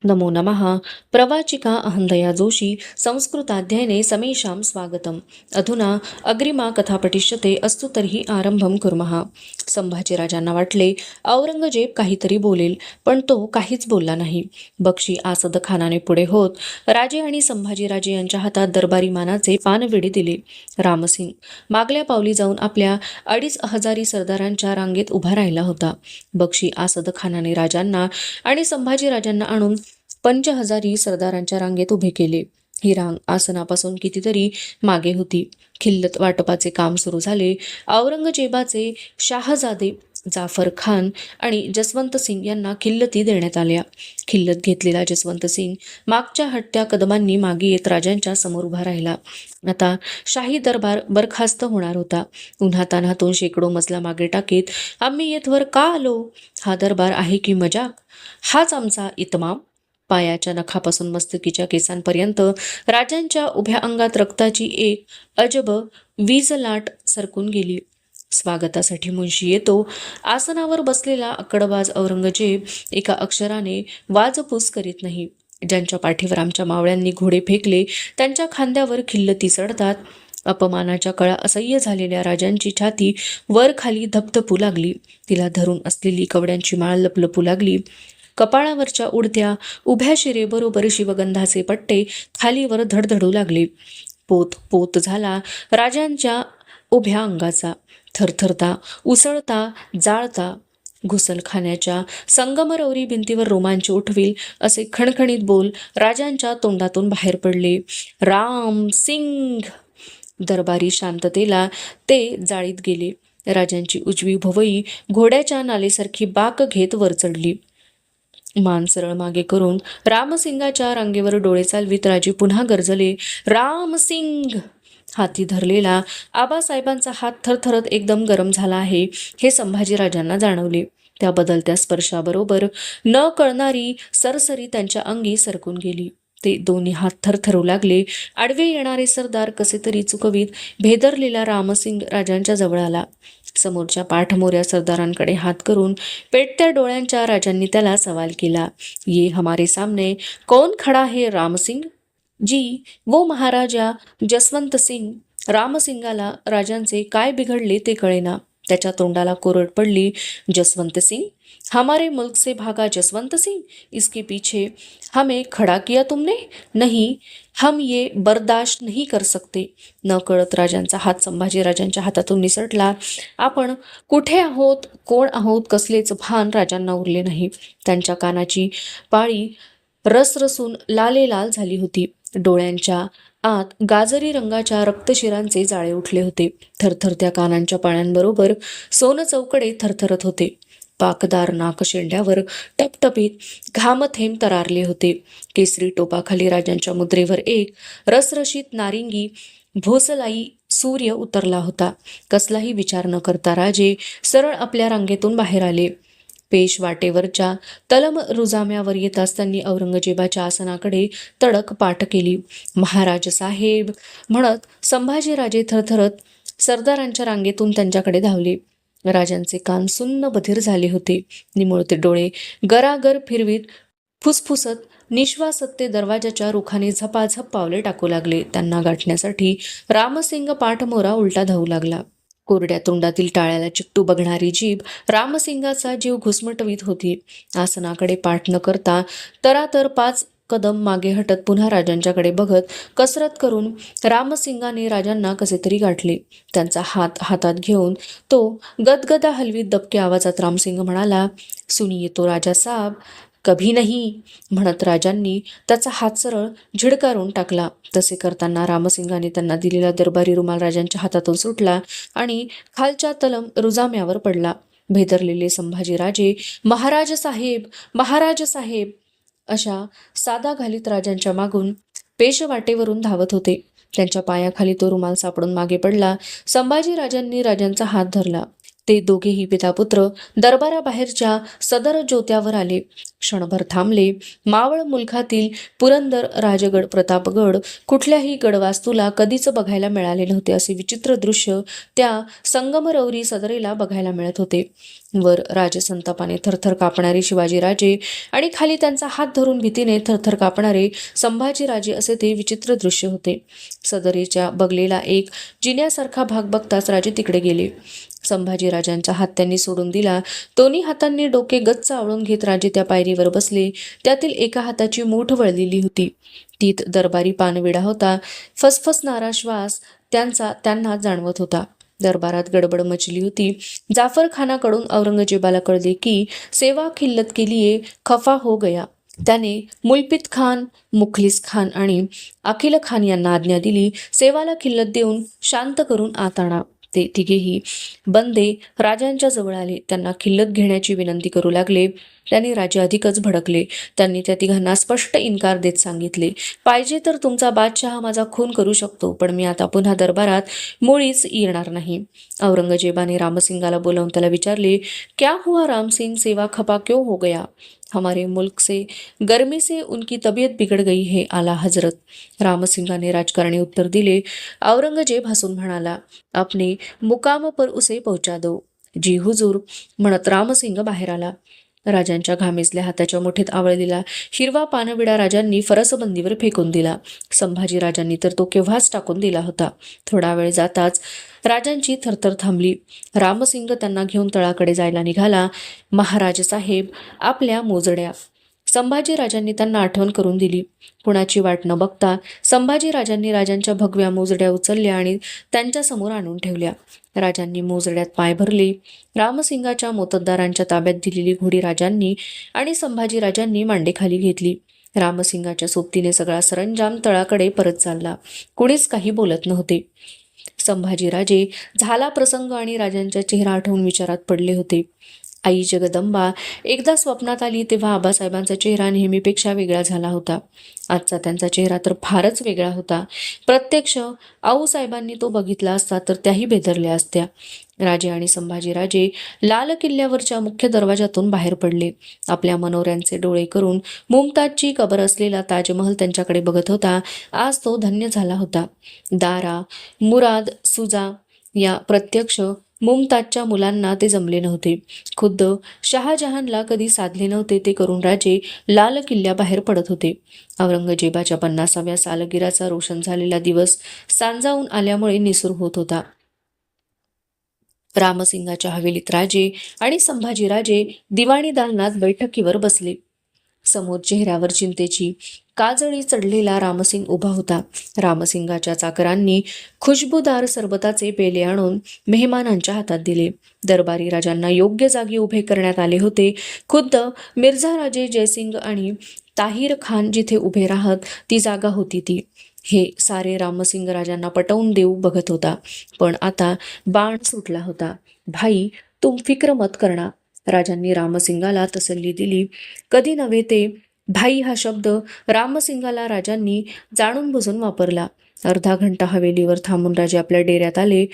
नमो नमः. प्रवाचिका अहंदया जोशी संस्कृताध्ययने समेषां स्वागतम्. अधुना अग्रिमा कथा पठिष्यते. अस्तु तर्हि आरंभं कुर्मः. संभाजीराजांना वाटले औरंगजेब काहीतरी बोलेल, पण तो काहीच बोलला नाही. बक्षी आसद खानाने पुढे होत राजे आणि संभाजीराजे यांच्या हातात दरबारी मानाचे पानविडे दिले. रामसिंग मागल्या पावली जाऊन आपल्या 2500 सरदारांच्या रांगेत उभा राहिला होता. बक्षी आसद खानाने राजांना आणि संभाजीराजांना आणून 5000 सरदारांच्या रांगेत उभे केले. ही रांग आसनापासून कितीतरी मागे होती. खिल्लत वाटपाचे काम सुरू झाले. औरंगजेबाचे शाहजादे जाफर खान आणि जसवंत सिंग यांना खिल्लती देण्यात आल्या. खिल्लत घेतलेला जसवंत सिंग मागच्या हट्ट्या कदमांनी मागे येत राजांच्या समोर उभा राहिला. आता शाही दरबार बरखास्त होणार होता. उन्हातान्हातून शेकडो मजला मागे टाकीत आम्ही येथवर का आलो? हा दरबार आहे की मजाक? हाच आमचा इतमाम? पायाच्या नखापासून मस्तकीच्या केसांपर्यंत राजांच्या उभ्या अंगात रक्ताची एक अजब वीजलाट सरकून गेली. स्वागतासाठी मुंशी येतो. आसनावर बसलेला अक्कडबाज औरंगजेब एका अक्षराने वाजपूस करीत नाही. ज्यांच्या पाठीवर आमच्या मावळ्यांनी घोडे फेकले त्यांच्या खांद्यावर खिल्लती चढतात. अपमानाच्या कळा असह्य झालेल्या राजांची छाती वर खाली धपधपू लागली. तिला धरून असलेली कवड्यांची माळ लपलपू लागली. कपाळावरच्या उडत्या उभ्या शिरेबरोबर शिवगंधाचे पट्टे खालीवर धडधडू लागले. पोत पोत झाला राजांच्या उभ्या अंगाचा. थरथरता उसळता जाळता घुसलखान्याच्या संगमरवरी भिंतीवर रोमांच उठविल असे खणखणीत बोल राजांच्या तोंडातून बाहेर पडले. राम सिंग! दरबारी शांततेला ते जाळीत गेले. राजांची उजवी भुवई घोड्याच्या नालेसारखी बाक घेत वर चढली. मान सरळ मागे करून रामसिंगाच्या रांगेवर डोळे चालवीत राजे पुन्हा गरजले, रामसिंग! हाती धरलेला आबासाहेबांचा हात थरथरत एकदम गरम झाला आहे हे संभाजीराजांना जाणवले. त्या बदलत्या स्पर्शाबरोबर न कळणारी सरसरी त्यांच्या अंगी सरकून गेली. ते दोन्ही हात थरथरू लागले. आडवे येणारे सरदार कसे तरी चुकवीत भेदरलेला रामसिंग राजांच्या जवळ आला. समोरच्या पाठमोऱ्या सरदारांकडे हात करून पेटत्या डोळ्यांच्या राजांनी त्याला सवाल केला, ये हमारे सामने कौन खडा है रामसिंग? जी, वो महाराजा जसवंत सिंग. रामसिंगाला राजांचे काय बिघडले ते कळेना. त्याच्या तोंडाला कोरड पडली. जसवंत सिंग? हमारे मुल्क से भागा जसवंत सिंह? इसके पीछे हमें खड़ा किया तुमने? नहीं, हम ये बर्दाश्त नहीं कर सकते. न कळत राजांचा हात संभाजीराजांच्या हातातून निसटला. आपण कुठे आहोत, कोण आहोत, कसलेच भान राजांना उरले नाही. त्यांच्या कानाची पाळी रसरसून लालेलाल झाली होती. डोळ्यांच्या आत गाजरी रंगाच्या रक्तशिरांचे जाळे उठले होते. थरथरत्या कानांच्या पाळ्यांबरोबर सोन चौकडे थरथरत होते. पाकदार नाकशेंड्यावर टपटपीत घामथेंब तरारले होते. केसरी टोपाखाली राजांच्या मुद्रेवर एक रसरशीत नारिंगी भोसलाई सूर्य उतरला होता. कसलाही विचार न करता राजे सरळ आपल्या रांगेतून बाहेर आले. पेश वाटेवरच्या तलम रुजाम्यावर येताच त्यांनी औरंगजेबाच्या आसनाकडे तडक पाठ केली. महाराज साहेब म्हणत संभाजीराजे थरथरत सरदारांच्या रांगेतून त्यांच्याकडे धावले. राजांचे कान सुन्न बधीर झाले होते. निमुळते डोळे गरागर फिरवीत फुसफुसत निश्वासत ते दरवाजाच्या रुखाने झपाझप पावले टाकू लागले. त्यांना गाठण्यासाठी रामसिंग पाठमोरा उलटा धावू लागला. कोरड्या तोंडातील टाळ्याला चिकटू बघणारी जीभ रामसिंगाचा जीव घुसमटवीत होती. आसनाकडे पाठ न करता तरातर 5 कदम मागे हटत पुन्हा राजांच्याकडे बघत कसरत करून रामसिंगाने राजांना कसे तरी गाठले. त्यांचा हात हातात घेऊन तो गदगदा हलवीत दबक्या आवाजात रामसिंग म्हणाला, सुनिये तो राजा साहब, कभी नाही. म्हणत राजांनी त्याचा हात सरळ झिडकारून टाकला. तसे करताना रामसिंगाने त्यांना दिलेला दरबारी रुमाल राजांच्या हातातून सुटला आणि खालच्या तलम रुजाम्यावर पडला. भेदरलेले संभाजीराजे महाराज साहेब, महाराज साहेब अशा सादा घालीत राजांच्या मागून पेशवाटेवरून धावत होते. त्यांच्या पायाखाली तो रुमाल सापडून मागे पडला. संभाजीराजांनी राजांचा हात धरला. ते दोघेही पितापुत्र दरबाराबाहेरच्या सदर ज्योत्यावर आले. क्षणभर थांबले. मावळ मुलखातील पुरंदर, राजगड, प्रतापगड कुठल्याही गडवास्तूला कधीच बघायला मिळाले नव्हते असे विचित्र दृश्य त्या संगमरवरी सदरेला बघायला मिळत होते. वर राजसंतापाने थरथर कापणारे शिवाजीराजे आणि खाली त्यांचा हात धरून भीतीने थरथर कापणारे संभाजीराजे असे ते विचित्र दृश्य होते. सदरेच्या बगलेला एक जिन्यासारखा भाग बघताच राजे तिकडे गेले. संभाजीराजांचा हात त्यांनी सोडून दिला. दोन्ही हातांनी डोके गच्च आवळून घेत राजे त्या पायरीवर बसले. त्यातील एका हाताची मूठ वळलेली होती. तीत दरबारी पानविडा होता. फसफसणारा श्वास त्यांना जाणवत होता. दरबारात गडबड मचली होती. जाफर खानाकडून औरंगजेबाला कळले की सेवा खिल्लत के लिए खफा हो गया. त्याने मुलपित खान, मुखलिस खान आणि अखिल खान यांना आज्ञा दिली, सेवाला खिल्लत देऊन शांत करून आत आणा. ते तिघेही बंदे राजांच्या जवळ आले. त्यांना खिल्लत घेण्याची विनंती करू लागले. त्यांनी राजे अधिकच भडकले. त्यांनी त्या तिघांना स्पष्ट इन्कार देत सांगितले, पाहिजे तर तुमचा बादशहा माझा खून करू शकतो, पण मी आता पुन्हा दरबारात मुळीच येणार नाही. औरंगजेबाने रामसिंगाला बोलावून त्याला विचारले, क्या हुआ रामसिंग, सेवा खपा क्यों हो गया? हमारे मुल्क से गर्मी से उनकी तबीयत बिगड़ गई है आला हजरत. रामसिंगाने राजकारणी उत्तर दिले. औरंगजेब हसून म्हणाला, अपने मुकाम पर उसे पहुंचा दो. जी हुजूर, म्हणत रामसिंग बाहेर आला. राजांच्या घामेजल्या हाताच्या मुठीत आवळलेला हिरवा पानविडा राजांनी फरसबंदीवर फेकून दिला. संभाजी राजांनी तर तो केव्हाच टाकून दिला होता. थोडा वेळ जाताच राजांची थरथर थांबली. रामसिंग त्यांना घेऊन तळाकडे जायला निघाला. महाराज साहेब, आपल्या मोजड्या. संभाजीराजांनी त्यांना आठवण करून दिली. कुणाची वाट न बघता संभाजीराजांनी राजांच्या भगव्या मोजड्या उचलल्या आणि त्यांच्यासमोर आणून ठेवल्या. राजांनी मोजड्यात पाय भरले. रामसिंगाच्या मोत्तद्दारांच्या ताब्यात दिलेली घोडी राजांनी आणि संभाजीराजांनी मांडीखाली घेतली. रामसिंगाच्या सोबतीने सगळा सरंजाम तळाकडे परत चालला. कुणीच काही बोलत नव्हते. संभाजीराजे झाला प्रसंग आणि राजांचा चेहरा आठवून विचारात पडले होते. आई जगदंबा एकदा स्वप्नात आली तेव्हा आबासाहेबांचा चेहरा नेहमीपेक्षा वेगळा झाला होता. आजचा त्यांचा चेहरा तर फारच वेगळा होता. प्रत्यक्ष आऊसाहेबांनी तो बघितला असता तर त्याही बेदरल्या असत्या. राजे आणि संभाजीराजे लाल किल्ल्यावरच्या मुख्य दरवाजातून बाहेर पडले. आपल्या मनोऱ्यांचे डोळे करून मुमताजची कबर असलेला ताजमहल त्यांच्याकडे बघत होता. आज तो धन्य झाला होता. दारा, मुराद, सुजा या प्रत्यक्ष मुमताजच्या मुलांना ते जमले नव्हते. खुद्द शहाजहानला कधी साधले नव्हते ते करून राजे लाल किल्ल्याबाहेर पडत होते. औरंगजेबाच्या 50व्या सालगिराचा रोशन झालेला दिवस सांजावून आल्यामुळे निसूर होत होता. रामसिंगाच्या हवेलीत राजे आणि संभाजीराजे दिवाणी दालनात बैठकीवर बसले. समोर चेहऱ्यावर चिंतेची काजळी चढलेला रामसिंग उभा होता. रामसिंगाच्या चाकरांनी खुशबूदार सरबताचे पेले आणून मेहमानांच्या हातात दिले. दरबारी राजांना योग्य जागी उभे करण्यात आले होते. खुद्द मिर्झाराजे जयसिंग आणि ताहिर खान जिथे उभे राहत ती जागा होती ती. हे सारे रामसिंग राजांना पटवून देऊ बघत होता. पण आता बाण सुटला होता. भाई, तुम फिक्र मत करना. राजांनी रामसिंगाला तसल्ली दिली. कधी नव्हे ते भाई हा शब्द रामसिंगाला राजांनी जाणून बुजून वापरला. अर्धा घंटा हवेलीवर थांबून राजे आपल्या डेऱ्यात आले.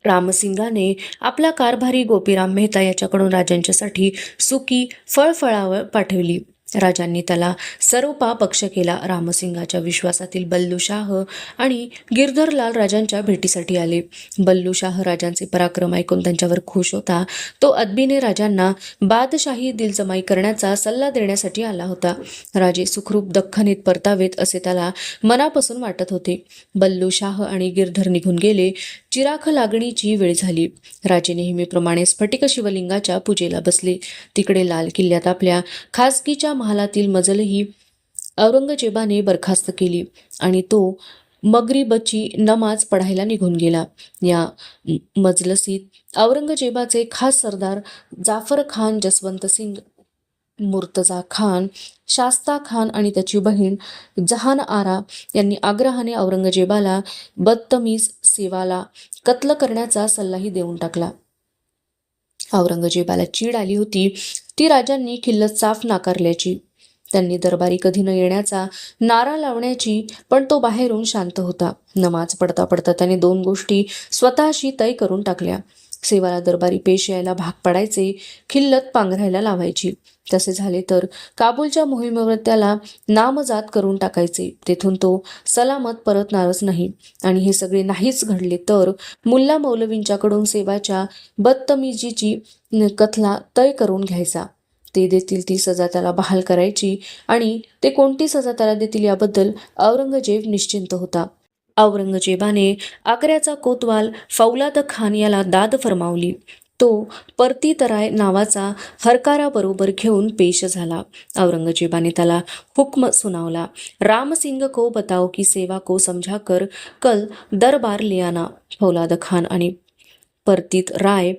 रामसिंगाने आपला कारभारी गोपीराम मेहता याच्याकडून राजांच्यासाठी सुकी फळफळावळ पाठवली. राजांनी त्याला सर्वपा पक्ष केला. रामसिंगाच्या विश्वासातील बल्लूशाह आणि गिरधरलाल राजांच्या भेटीसाठी आले. बल्लूशाह राजांचे पराक्रम ऐकून त्यांच्यावर खुश होता. तो अदबीने राजांना बादशाही दिलजमाई करण्याचा सल्ला देण्यासाठी आला होता. राजे सुखरूप दख्खनीत परतावेत असे त्याला मनापासून वाटत होते. बल्लूशाह आणि गिरधर निघून गेले. चिराख लागणीची वेळ झाली. राजे नेहमीप्रमाणे स्फटिक शिवलिंगाच्या पूजेला बसले. तिकडे लाल किल्ल्यात आपल्या खासगीच्या महालातील मजलही औरंगजेबाने बरखास्त केली आणि तो मगरिबची नमाज पढायला निघून गेला. या मजलसीत औरंगजेबाचे खास सरदार जाफर खान, जसवंत सिंग, मुर्तजा खान, शास्ता खान आणि त्याची बहीण जहान आरा यांनी आग्रहाने औरंगजेबाला बदतमीज सेवाला कत्ल करण्याचा सल्लाही देऊन टाकला. औरंगजेबाला चीड आली होती ती राजांनी खिल्लत साफ नाकारल्याची. त्यांनी दरबारी कधी न येण्याचा नारा लावण्याची, पण तो बाहेरून शांत होता. नमाज पडता पडता त्याने 2 गोष्टी स्वतःशी तय करून टाकल्या. सेवाला दरबारी पेश यायला भाग पाडायचे, खिल्लत पांघरायला लावायची. तसे झाले तर काबूलच्या मोहिमेवर त्याला नामजात करून टाकायचे. तेथून तो सलामत परतणारच नाही. आणि हे सगळे नाहीच घडले तर मुल्ला मौलवींच्याकडून सेवाच्या बदतमीजीची कथला तय करून घ्यायचा. ते देतील ती सजा त्याला बहाल करायची आणि ते कोणती सजा त्याला देतील याबद्दल औरंगजेब निश्चिंत होता. औरंगजेबाने आग्र्याचा कोतवाल फौलाद खान याला दाद फरमावली. तो परतीतराय नावाचा हरकाराबरोबर घेऊन पेश झाला. औरंगजेबाने त्याला हुक्म सुनावला, रामसिंग को बताओ की सेवा को समझा कर कल दरबार ले आना. फौलाद खान आणि परतीत राय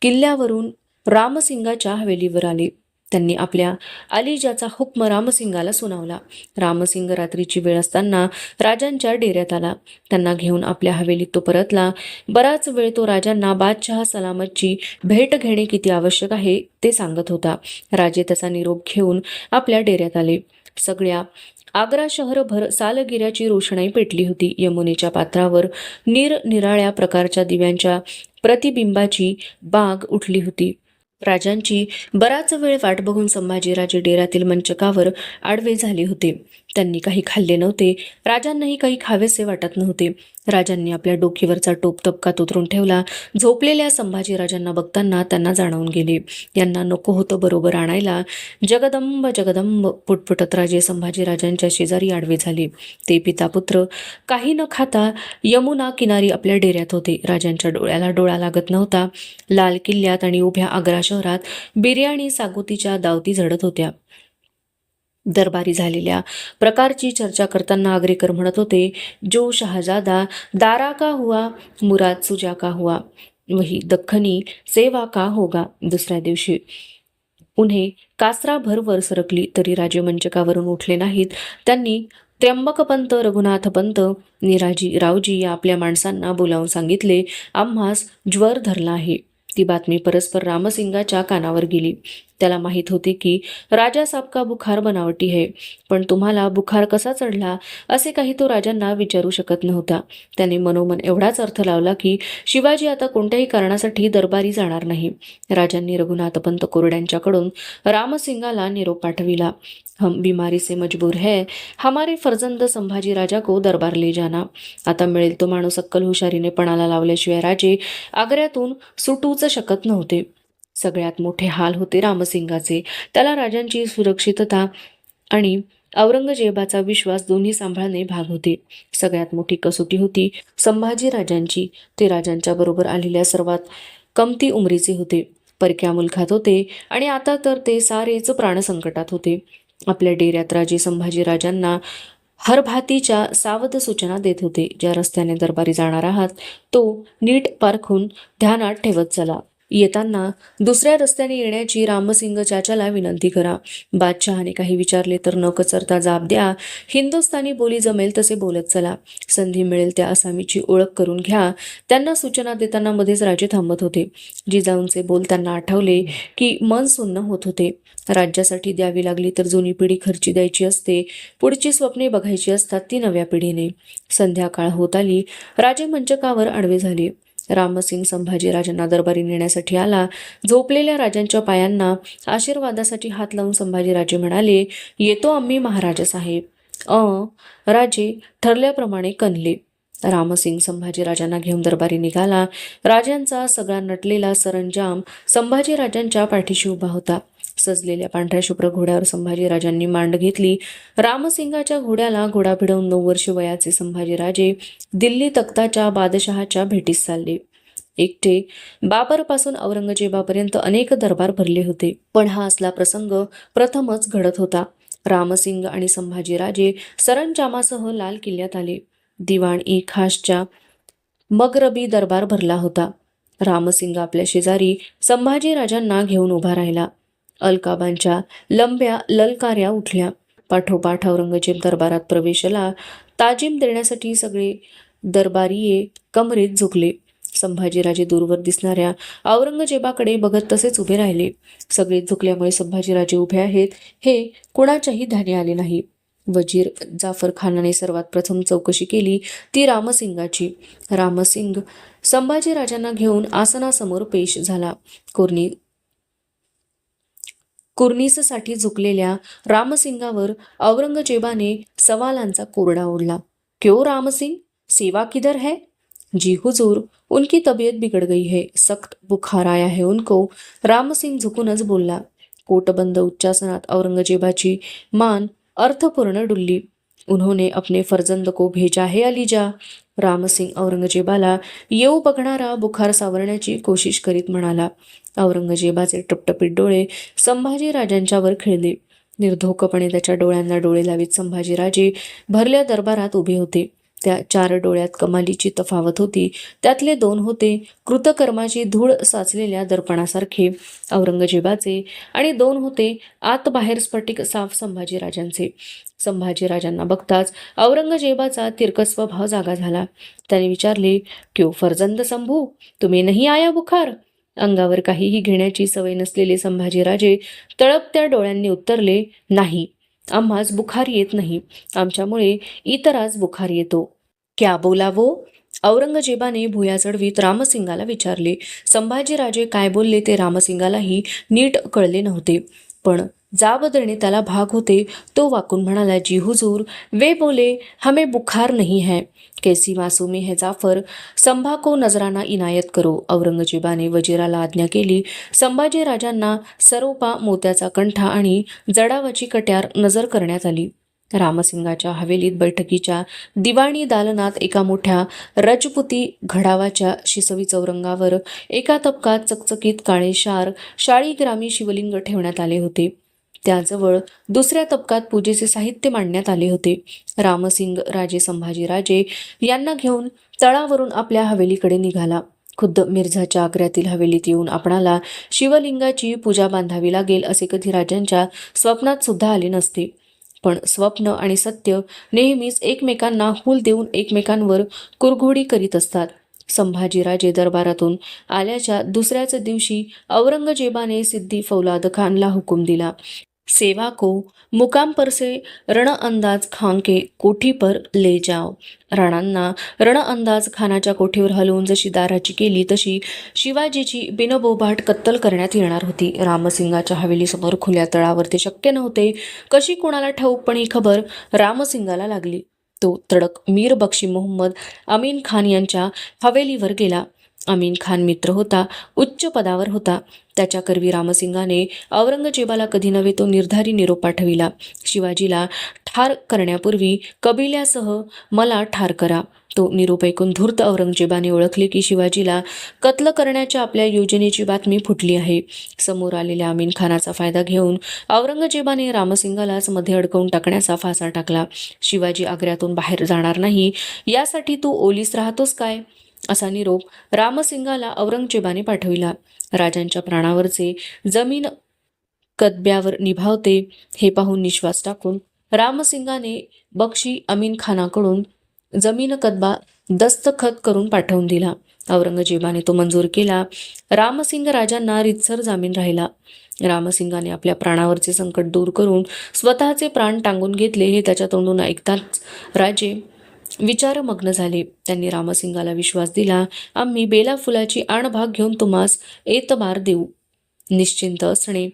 किल्ल्यावरून रामसिंगाच्या हवेलीवर आले. त्यांनी आपल्या आलिजाचा हुक्म रामसिंगाला सुनावला. रामसिंग रात्रीची वेळ असताना राजांच्या डेऱ्यात आला. त्यांना घेऊन आपल्या हवेलीत तो परतला. बराच वेळ तो राजांना बादशहा सलामतची भेट घेणे किती आवश्यक आहे ते सांगत होता. राजे त्याचा निरोप घेऊन आपल्या डेऱ्यात आले. सगळ्या आग्रा शहरभर सालगिऱ्याची रोषणाई पेटली होती. यमुनेच्या पात्रावर निरनिराळ्या प्रकारच्या दिव्यांच्या प्रतिबिंबाची बाग उठली होती. राजांची बराच वेळ वाट बघून संभाजीराजे डेऱ्यातील मंचकावर आडवे झाले होते. त्यांनी काही खाल्ले नव्हते. राजांनाही काही खावेसे वाटत नव्हते. राजांनी आपल्या डोकीवरचा टोप तबकात उतरून ठेवला. झोपलेल्या संभाजीराजांना बघताना त्यांना जाणवून गेले, यांना नको होतं बरोबर आणायला. जगदंब जगदंब पुटपुटत राजे संभाजीराजांच्या शेजारी आडवे झाले. ते पितापुत्र काही न खाता यमुना किनारी आपल्या डेऱ्यात होते. राजांच्या डोळ्याला डोळा लागत नव्हता. लाल किल्ल्यात आणि उभ्या आग्रा शहरात बिर्याणी सागोतीच्या दावती झडत होत्या. दरबारी झालेल्या प्रकारची चर्चा करताना आग्रेकर म्हणत होते, जो शहजादा दारा का हुआ, मुराद सुजा का हुआ, वही दख्खनी सेवा का होगा. दुसऱ्या दिवशी उन्हे कासराभर वर सरकली तरी राजे मंचकावरून उठले नाहीत. त्यांनी त्र्यंबकपंत, रघुनाथपंत, निराजी रावजी या आपल्या माणसांना बोलावून सांगितले, आम्हास ज्वर धरला आहे. ती बातमी परस्पर रामसिंगाच्या कानावर गेली. त्याला माहीत होते की राजा साहब का बुखार बनावटी है, पण तुम्हाला बुखार कसा चढला असे काही तो राजांना विचारू शकत नव्हता. त्याने मनोमन एवढाच अर्थ लावला की शिवाजी आता कोणत्याही कारणासाठी दरबारी जाणार नाही. राजांनी रघुनाथपंत कोरड्यांच्याकडून रामसिंगाला निरोप पाठविला, हम बीमारी से मजबूर है, हमारे फर्जंद संभाजी राजा को दरबार ले जाना. आता मिळेल तो माणूस अक्कल हुशारीने पणाला लावल्याशिवाय राजे आग्र्यातून सुटूच शकत नव्हते. सगळ्यात मोठे हाल होते रामसिंगाचे. त्याला राजांची सुरक्षितता आणि औरंगजेबाचा विश्वास दोन्ही सांभाळणे भाग होते. सगळ्यात मोठी कसोटी होती संभाजी राजांची. ते राजांच्या बरोबर आलेल्या सर्वात कमती उमरीचे होते, परक्या मुलखात होते आणि आता तर ते सारेच प्राणसंकटात होते. आपल्या डेऱ्यात राजे संभाजी राजांना हरभातीच्या सावध सूचना देत होते. ज्या रस्त्याने दरबारी जाणार आहात तो नीट पारखून ध्यानात ठेवत चला. येताना दुसऱ्या रस्त्याने येण्याची रामसिंग चाचाला विनंती करा. बादशहाने काही विचारले तर न कचरता जाब द्या. हिंदुस्थानी बोली जमेल तसे बोलत चला. संधी मिळेल त्या आसामीची ओळख करून घ्या. त्यांना सूचना देताना मध्येच राजे थांबत होते. जिजाऊंचे बोल त्यांना आठवले की मन सुन्न होत होते. राज्यासाठी द्यावी लागली तर जुनी पिढी खर्ची द्यायची असते. पुढची स्वप्ने बघायची असतात ती नव्या पिढीने. संध्याकाळ होत आली. राजे मंचकावर आडवे झाले. रामसिंग संभाजी राजांना दरबारी नेण्यासाठी आला. झोपलेल्या राजांच्या पायांना आशीर्वादासाठी हात लावून संभाजीराजे म्हणाले, येतो आम्ही महाराज साहेब. राजे ठरल्याप्रमाणे कणले. रामसिंग संभाजीराजांना घेऊन दरबारी निघाला. राजांचा सगळा नटलेला सरंजाम संभाजीराजांच्या पाठीशी उभा होता. सजलेल्या पांढऱ्या शुभ्र घोड्यावर संभाजीराजांनी मांड घेतली. रामसिंगाच्या घोड्याला घोडा भिडवून 9 वर्ष वयाचे संभाजीराजे दिल्ली तख्ताच्या बादशहाच्या भेटीस चालले. एकटे बाबरपासून औरंगजेबापर्यंत अनेक दरबार भरले होते, पण हा असला प्रसंग प्रथमच घडत होता. रामसिंग आणि संभाजीराजे सरंजामासह लाल किल्ल्यात आले. दिवाण-ई खासच्या मगरबी दरबार भरला होता. रामसिंग आपल्या शेजारी संभाजीराजांना घेऊन उभा राहिला. अलकाबांच्या लंब्या ललकाऱ्या उठल्या. पाठोपाठ औरंगजेब दरबारात प्रवेशला. ताजीम देण्यासाठी सगळे दरबारीये कमरेत झुकले. संभाजीराजे दूरवर दिसणाऱ्या औरंगजेबाकडे बघत तसेच उभे राहिले. सगळे झुकल्यामुळे संभाजीराजे उभे आहेत हे कुणाच्याही ध्यानी आले नाही. वजीर जाफर खानाने सर्वात प्रथम चौकशी केली ती रामसिंगाची. रामसिंग संभाजीराजांना घेऊन आसनासमोर पेश झाला. कुर्निससाठी झुकलेल्या रामसिंगावर औरंगजेबाने सवालांचा कोरडा ओढला. क्यों रामसिंग, सेवा किधर है? जी हुजूर, उनकी तबीयत बिगड़ गई है, सख्त बुखार आया है उनको. रामसिंग झुकूनच बोलला. कोटबंद उच्चासनात औरंगजेबाची मान अर्थपूर्ण डुलली. उन्होंने अपने फर्जंद को भेजा है अलीजा. रामसिंग औरंगजेबाला येऊ बघणारा बुखार सावरण्याची कोशिश करीत म्हणाला. औरंगजेबाचे टपटपीत डोळे संभाजीराजांच्यावर खिळले. निर्धोकपणे त्याच्या डोळ्यांना डोळे लावीत संभाजीराजे भरल्या दरबारात उभे होते. त्या 4 डोळ्यात कमालीची तफावत होती. त्यातले 2 होते कृतकर्माची धूळ साचलेल्या दर्पणासारखे औरंगजेबाचे, आणि 2 होते आत बाहेर स्फटिक साफ संभाजीराजांचे. संभाजीराजांना बघताच औरंगजेबाचा तिरकस स्वभाव जागा झाला. त्याने विचारले, क्यों फर्जंद संभू, तुम्ही नाही आया बुखार? अंगावर काहीही घेण्याची सवय नसलेले संभाजीराजे तळपत्या डोळ्यांनी उत्तरले, नाही, आम्हास बुखार येत नाही. आमच्यामुळे इतरास बुखार येतो. क्या बोला वो? औरंगजेबाने भुया चढवीत रामसिंगाला विचारले. संभाजीराजे काय बोलले ते रामसिंगालाही नीट कळले नव्हते, पण जाबदरने त्याला भाग होते. तो वाकून म्हणाला, जी हुजूर, वे बोले हमें बुखार नहीं है. कैसी मासूमी है जाफर, संभा को नजराना इनायत करो. औरंगजेबाने वजीराला आज्ञा केली. संभाजीराजांना सरोपा, मोत्याचा कंठा आणि जडावाची कट्यार नजर करण्यात आली. रामसिंगाच्या हवेलीत बैठकीच्या दिवाणी दालनात एका मोठ्या रजपुती घडावाच्या शिसवी चौरंगावर एका तपकात चकचकीत काळे शाळीग्रामी शिवलिंग ठेवण्यात आले होते. त्याजवळ दुसऱ्या तपकात पूजेचे साहित्य मांडण्यात आले होते. रामसिंग राजे संभाजीराजे यांना घेऊन तळावरून आपल्या हवेलीकडे निघाला. खुद्द मिर्झाच्या आग्र्यातील हवेलीत येऊन आपणाला शिवलिंगाची पूजा बांधावी लागेल असे कधी राजांच्या स्वप्नात सुद्धा आले नसते. पण स्वप्न आणि सत्य नेहमीच एकमेकांना हूल देऊन एकमेकांवर कुरघोडी करीत असतात. संभाजीराजे दरबारातून आल्याच्या दुसऱ्याच दिवशी औरंगजेबाने सिद्दी फौलाद खानला हुकूम दिला, सेवा को मुकाम पर से रण अंदाज खान के कोठी पर ले जाओ. राणांना रण अंदाज खानाच्या कोठीवर हलवून जशी दाराची केली तशी शिवाजीची बिनबोभाट कत्तल करण्यात येणार होती. रामसिंगाच्या हवेलीसमोर खुल्या तळावर ते शक्य नव्हते. कशी कोणाला ठाऊक, पण ही खबर रामसिंगाला लागली. तो तडक मीर बक्षी मोहम्मद अमीन खान यांच्या हवेलीवर गेला. अमीन खान मित्र होता, उच्च पदावर होता. त्याच्याकरवी रामसिंगाने औरंगजेबाला कधी नव्हे तो निर्धारी निरोप पाठविला. शिवाजीला ठार करण्यापूर्वी कबिल्यासह मला ठार करा. तो निरोप ऐकून धूर्त औरंगजेबाने ओळखले की शिवाजीला कत्ल करण्याच्या आपल्या योजनेची बातमी फुटली आहे. समोर आलेल्या अमीन खानाचा फायदा घेऊन औरंगजेबाने रामसिंगालाच मध्ये अडकवून टाकण्याचा फासा टाकला. शिवाजी आग्र्यातून बाहेर जाणार नाही यासाठी तू ओलीस राहतोस काय, असा निरोप रामसिंगाला औरंगजेबाने पाठविला. राजांच्या प्राणावरचे जमीन कदब्यावर निभावते हे पाहून निश्वास टाकून रामसिंगाने बक्षी अमीन खानाकडून जमीन कदबा दस्तखत करून पाठवून दिला. औरंगजेबाने तो मंजूर केला. रामसिंग राजांना रितसर जामीन राहिला. रामसिंगाने आपल्या प्राणावरचे संकट दूर करून स्वतःचे प्राण टांगून घेतले हे त्याच्या तोंडून ऐकताच राजे विचारमग्न झाले. त्यांनी रामसिंगाला विश्वास दिला, आम्ही बेला फुलाची आणभाग घेऊन तुम्हास एतबार देऊ. निश्चिंत असणे.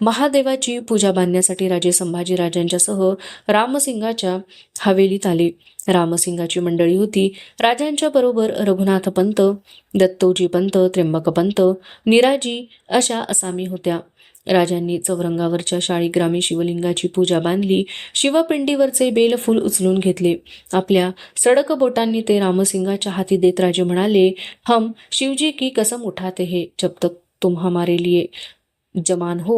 महादेवाची पूजा बांधण्यासाठी राजे संभाजीराजांच्यासह रामसिंगाच्या हवेलीत आले. रामसिंगाची मंडळी होती. राजांच्या बरोबर रघुनाथ पंत, दत्तोजी पंत, त्र्यंबक पंत, निराजी अशा असामी होत्या. राजांनी चौरंगावरच्या शाळीग्रामी शिवलिंगाची पूजा बांधली. शिवपिंडीवरचे बेलफूल उचलून घेतले. आपल्या सडक बोटांनी ते रामसिंगाच्या हाती देत राजे म्हणाले, हम शिवजी की कसम उठाते हैं, जब तक तुम हमारे लिए जमान हो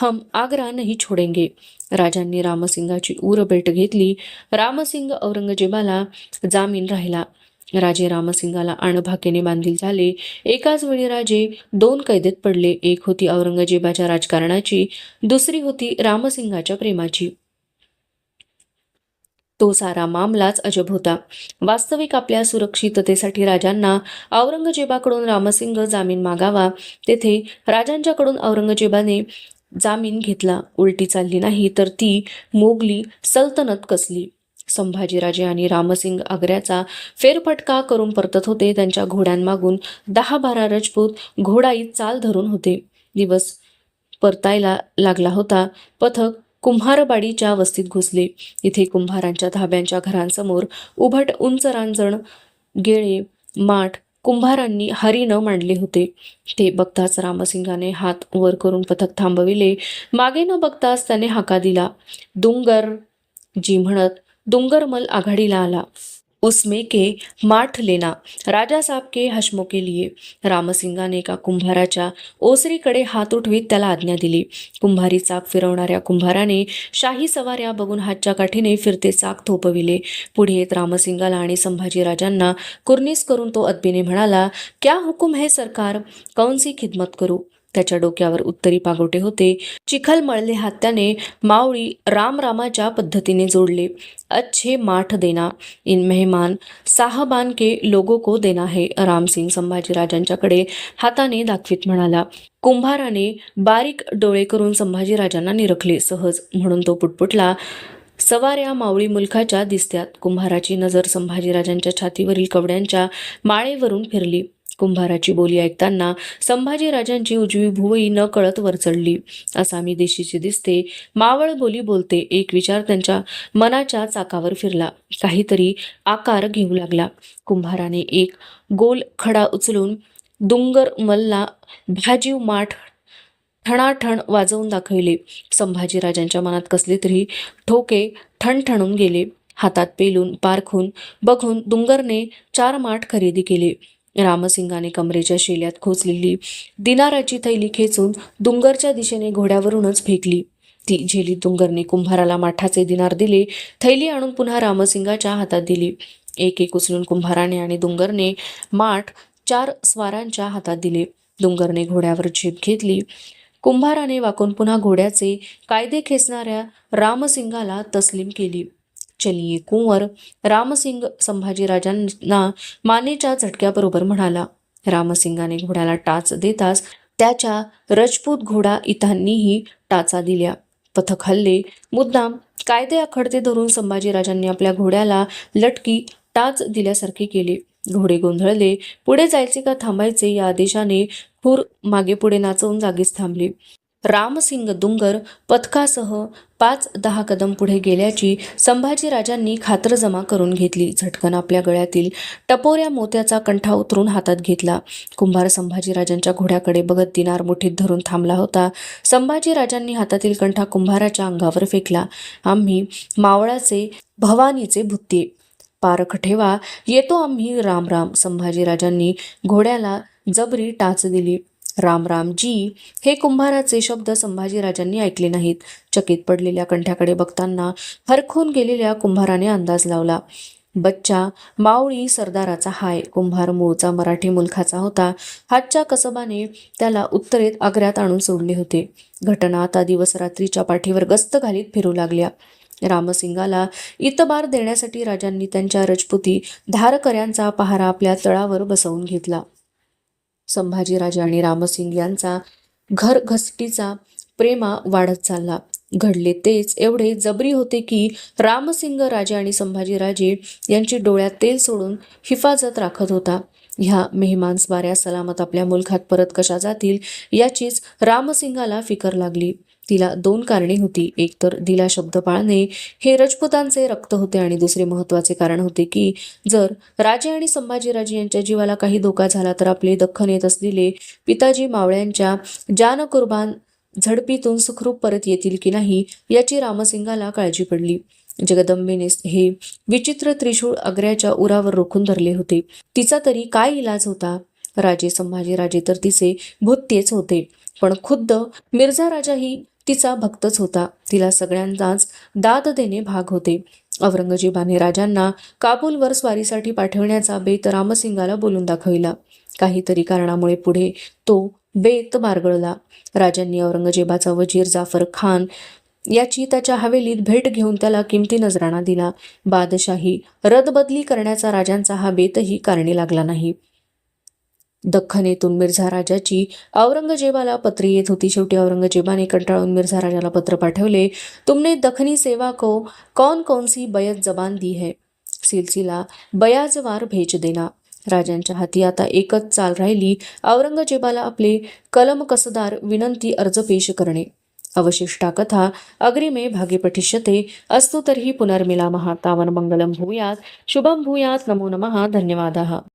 हम आग्रा नहीं छोडेंगे. राजांनी रामसिंगाची भेट घेतली. रामसिंग औरंगजेबाला जामीन राहिला. राजे रामसिंगाला आणभाकेने बांधील झाले. एकाच वेळी राजे 2 कैदेत पडले. एक होती औरंगजेबाच्या राजकारणाची, दुसरी होती रामसिंगाच्या प्रेमाची. तो सारा मामलाच अजब होता. वास्तविक आपल्या सुरक्षिततेसाठी राजांना औरंगजेबाकडून रामसिंग जामीन मागावा, तेथे राजांच्याकडून औरंगजेबाने जामीन घेतला. उलटी चालली नाही तर ती मोगली सल्तनत कसली. संभाजीराजे आणि रामसिंग आग्र्याचा फेरफटका करून परतत होते. त्यांच्या घोड्यांमागून 10-12 राजपूत घोडाईत चाल धरून होते. दिवस परतायला लागला होता. पथक कुंभारबाडीच्या वस्तीत घुसले. इथे कुंभारांच्या धाब्यांच्या घरांसमोर उभट उंच रांजण, गेळे, माठ कुंभारांनी हरीनं मांडले होते. ते बघताच रामसिंगाने हात वर करून पथक थांबविले. मागे न बघताच त्याने हाका दिला, "डुंगर!" जी म्हणत डुंगरमल आघाडीला आला. "उसमें के माठ लेना, राजा साहब के हशमों के लिए." रामसिंगाने एका कुंभाराच्या ओसरीकडे हात उठवीत त्याला आज्ञा दिली. कुंभारी चाक फिरवणाऱ्या कुंभाराने शाही सवाऱ्या बघून हातच्या काठीने फिरते चाक थोपविले. पुढे येत रामसिंगाला आणि संभाजीराजांना कुर्नीस करून तो अदबीने म्हणाला, "क्या हुकुम है सरकार, कौन सी खिदमत करू?" त्याच्या डोक्यावर उत्तरी पागोटे होते. चिखल मळले हात त्याने मावळी रामरामाच्या पद्धतीने जोडले. "अच्छे माठ देना, इन मेहमान साहबान के लोगों को देना है." रामसिंग संभाजीराजांच्याकडे हाताने दाखवीत म्हणाला. कुंभाराने बारीक डोळे करून संभाजीराजांना निरखले. सहज म्हणून तो पुटपुटला, "सवाऱ्या मावळी मुलखाच्या दिसत्यात." कुंभाराची नजर संभाजीराजांच्या छातीवरील कवड्यांच्या माळेवरून फिरली. कुंभाराची बोली ऐकताना संभाजीराजांची उजवी भुवई न कळत वर चढली. "आसामी देशीची दिसते, मावळ बोली बोलते." एक विचार त्यांच्या मनाच्या चाकावर फिरला. काहीतरी आकार घेऊ लागला. कुंभाराने एक गोल खडा उचलून डुंगरमलला भाजीव माठ ठणाठण वाजवून दाखविले. संभाजीराजांच्या मनात कसले तरी ठोके ठणठणून गेले. हातात पेलून पारखून बघून डुंगरने 4 माठ खरेदी केले. रामसिंगाने कमरेच्या शेल्यात खोचलेली दिनाराची थैली खेचून डुंगरच्या दिशेने घोड्यावरूनच फेकली. ती झेलीत डुंगरने कुंभाराला माठाचे दिनार दिले. थैली आणून पुन्हा रामसिंगाच्या हातात दिली. एक एक उचलून कुंभाराने आणि डुंगरने माठ 4 स्वारांच्या हातात दिले. डुंगरने घोड्यावर झेप घेतली. कुंभाराने वाकून पुन्हा घोड्याचे कायदे खेचणाऱ्या रामसिंगाला तस्लीम केली. "चलिये कुंवर." रामसिंग संभाजीराजांना मानेच्या झटक्याबरोबर म्हणाला. रामसिंगाने घोड्याला टाच देताच त्याच्या रजपूत घोडा इतांनीही टाचा दिल्या. पथक हल्ले. मुद्दाम कायदे आखडते धरून संभाजीराजांनी आपल्या घोड्याला लटकी टाच दिल्यासारखे केले. घोडे गोंधळले. पुढे जायचे का थांबायचे या आदेशाने खूर मागे पुढे नाचवून जागीच थांबले. रामसिंग डुंगर पथकासह 5-10 कदम पुढे गेल्याची संभाजीराजांनी खातरजमा करून घेतली. झटकन आपल्या गळ्यातील टपोऱ्या मोत्याचा कंठा उतरून हातात घेतला. कुंभार संभाजीराजांच्या घोड्याकडे बघत दिनार मुठीत धरून थांबला होता. संभाजीराजांनी हातातील कंठा कुंभाराच्या अंगावर फेकला. "आम्ही मावळाचे भवानीचे भुत्ये, पारख ठेवा, येतो आम्ही राम राम." संभाजीराजांनी घोड्याला जबरी टाच दिली. "राम राम जी." हे कुंभाराचे शब्द संभाजीराजांनी ऐकले नाहीत. चकित पडलेल्या कंठ्याकडे बघताना हरखून गेलेल्या कुंभाराने अंदाज लावला. बच्चा मावळी सरदाराचा हाय. कुंभार मूळचा मराठी मुलखाचा होता. हातच्या कसबाने त्याला उत्तरेत आग्र्यात आणून सोडले होते. घटना आता दिवस रात्रीच्या पाठीवर गस्त घालीत फिरू लागल्या. रामसिंगाला इतबार देण्यासाठी राजांनी त्यांच्या रजपुती धारकऱ्यांचा पहारा आपल्या तळावर बसवून घेतला. संभाजीराजे आणि रामसिंग यांचा घरघसटीचा प्रेमा वाढत चालला. घडले तेच एवढे जबरी होते की रामसिंग राजे आणि संभाजीराजे यांची डोळ्यात तेल सोडून हिफाजत राखत होता. ह्या मेहमान स्वाऱ्या सलामत आपल्या मुलखात परत कशा जातील याचीच रामसिंगाला फिकर लागली. तिला 2 कारणे होती. एक तर दिला शब्द पाळणे हे रजपुतांचे रक्त होते आणि दुसरे महत्त्वाचे कारण होते की जर राजे आणि संभाजीराजे यांच्या जीवाला काही धोका झाला तर आपले दख्खन येत असलेले पिताजी मावळ्यांच्या जान कुर्बान झडपीतून सुखरूप परत येतील की नाही याची रामसिंगाला काळजी पडली. जगदंबेने हे विचित्र त्रिशूळ आग्र्याच्या उरावर रोखून धरले होते. तिचा तरी काय इलाज होता? राजे संभाजीराजे तर तिचे भुत्तेच होते, पण खुद्द मिर्झा राजाही तिचा भक्तच होता. तिला सगळ्यांनाच दाद देणे भाग होते. औरंगजेबाने राजांना काबूलवर स्वारीसाठी पाठविण्याचा बेत रामसिंगाला बोलून दाखविला. काहीतरी कारणामुळे पुढे तो बेत बारगळला. राजांनी औरंगजेबाचा वजीर जाफर खान याची त्याच्या हवेलीत भेट घेऊन त्याला किमती नजराणा दिला. बादशाही रदबदली करण्याचा राजांचा हा बेतही कारणी लागला नाही. दख्खनेतून मिर्झा राजाची औरंगजेबाला पत्रे येत होती. शेवटी औरंगजेबाने कंटाळून मिर्झा राजाला पत्र पाठवले. तुमने दखनी सेवा को कौन कौन सी बैत जबान दी है, सिलसिला बयाजवार भेज देना. राजांच्या हाती आता एकच चाल राहिली, औरंगजेबाला आपले कलमकसदार विनंती अर्ज पेश करणे. अवशिष्टा कथा अग्रिमे भागे पठिष्यते. अस्तु तर्हि पुनर्मिलामः. तावन् मङ्गलं भूयात्, शुभं भूयात्. नमो नमः. धन्यवादाः.